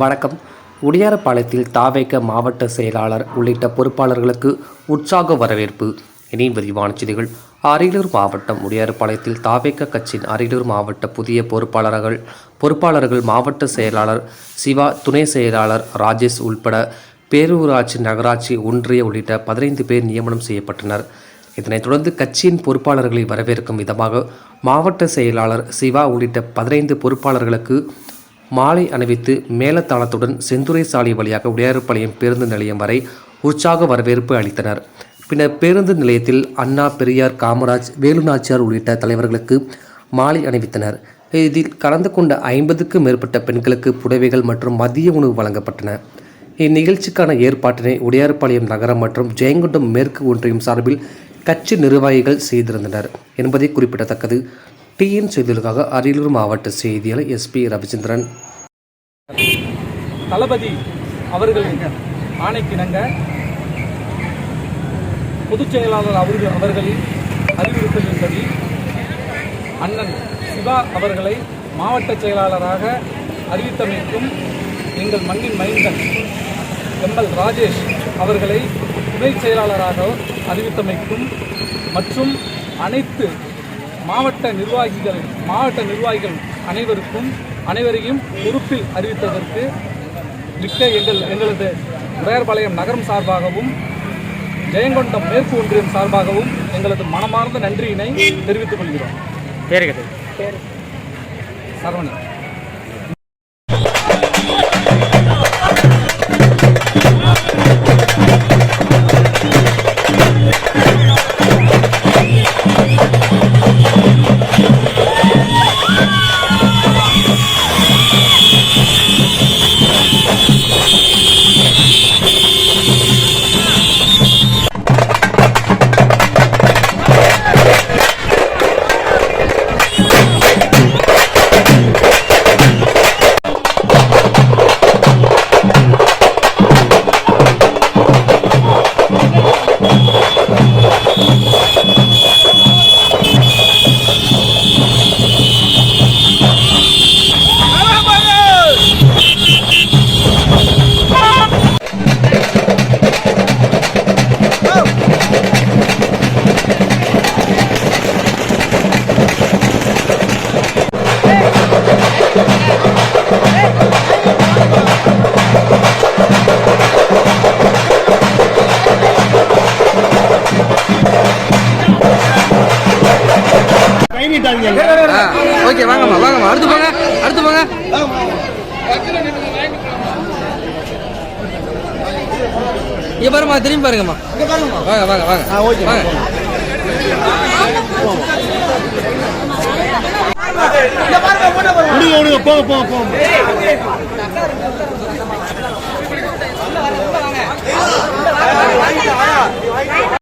வணக்கம். உடையார்பாளையத்தில் தாவேக மாவட்ட செயலாளர் உள்ளிட்ட பொறுப்பாளர்களுக்கு உற்சாக வரவேற்பு. இனி விரிவான செய்திகள். அரியலூர் மாவட்டம் உடையார்பாளையத்தில் தாவேக கட்சியின் அரியலூர் மாவட்ட புதிய பொறுப்பாளர்கள் மாவட்ட செயலாளர் சிவா, துணை செயலாளர் ராஜேஷ் உள்பட பேரூராட்சி, நகராட்சி, ஒன்றிய உள்ளிட்ட 15 பேர் நியமனம் செய்யப்பட்டனர். இதனைத் தொடர்ந்து கட்சியின் பொறுப்பாளர்களை வரவேற்கும் விதமாக மாவட்ட செயலாளர் சிவா உள்ளிட்ட 15 பொறுப்பாளர்களுக்கு மாலை அணிவித்து மேலத்தாளத்துடன் செந்துறை சாலை வழியாக உடையார்பாளையம் பேருந்து நிலையம் வரை உற்சாக வரவேற்பு அளித்தனர். பின்னர் பேருந்து நிலையத்தில் அண்ணா, பெரியார், காமராஜ், வேலுநாச்சியார் உள்ளிட்ட தலைவர்களுக்கு மாலை அணிவித்தனர். இதில் கலந்து கொண்ட 50க்கும் மேற்பட்ட பெண்களுக்கு புடவைகள் மற்றும் மதிய உணவு வழங்கப்பட்டன. இந்நிகழ்ச்சிக்கான ஏற்பாட்டினை உடையார்பாளையம் நகரம் மற்றும் ஜெயங்கொண்டம் மேற்கு ஒன்றியம் சார்பில் கட்சி நிர்வாகிகள் செய்திருந்தனர் என்பதை குறிப்பிடத்தக்கது. டிஎன் செய்திகளுக்காக அரியலூர் மாவட்ட செய்தியாளர் எஸ்பி ரவிச்சந்திரன். தளபதி அவர்களின் ஆணைக்கிணங்க பொதுச் செயலாளர் அவர்களின் அறிவுறுத்தலின்படி அண்ணன் சிவா அவர்களை மாவட்ட செயலாளராக அறிவித்தமைக்கும் எங்கள் மண்ணின் மைந்தன் எம்எல் ராஜேஷ் அவர்களை துணை செயலாளராக அறிவித்தமைக்கும் மற்றும் அனைத்து மாவட்ட நிர்வாகிகள் அனைவரையும் பொறுப்பில் அறிவித்ததற்கு மிக்க எங்களது உடையார்பாளையம் நகரம் சார்பாகவும் ஜெயங்கொண்டம் மேற்கு ஒன்றியம் சார்பாகவும் எங்களது மனமார்ந்த நன்றியினை தெரிவித்துக் கொள்கிறோம். சரவணன். ஓகே, வாங்கம்மா, அடுத்து போங்க. இங்க பாருமா, திரும்பி பாருங்கம்மா. வாங்க. ஓகே, வாங்க. போங்க.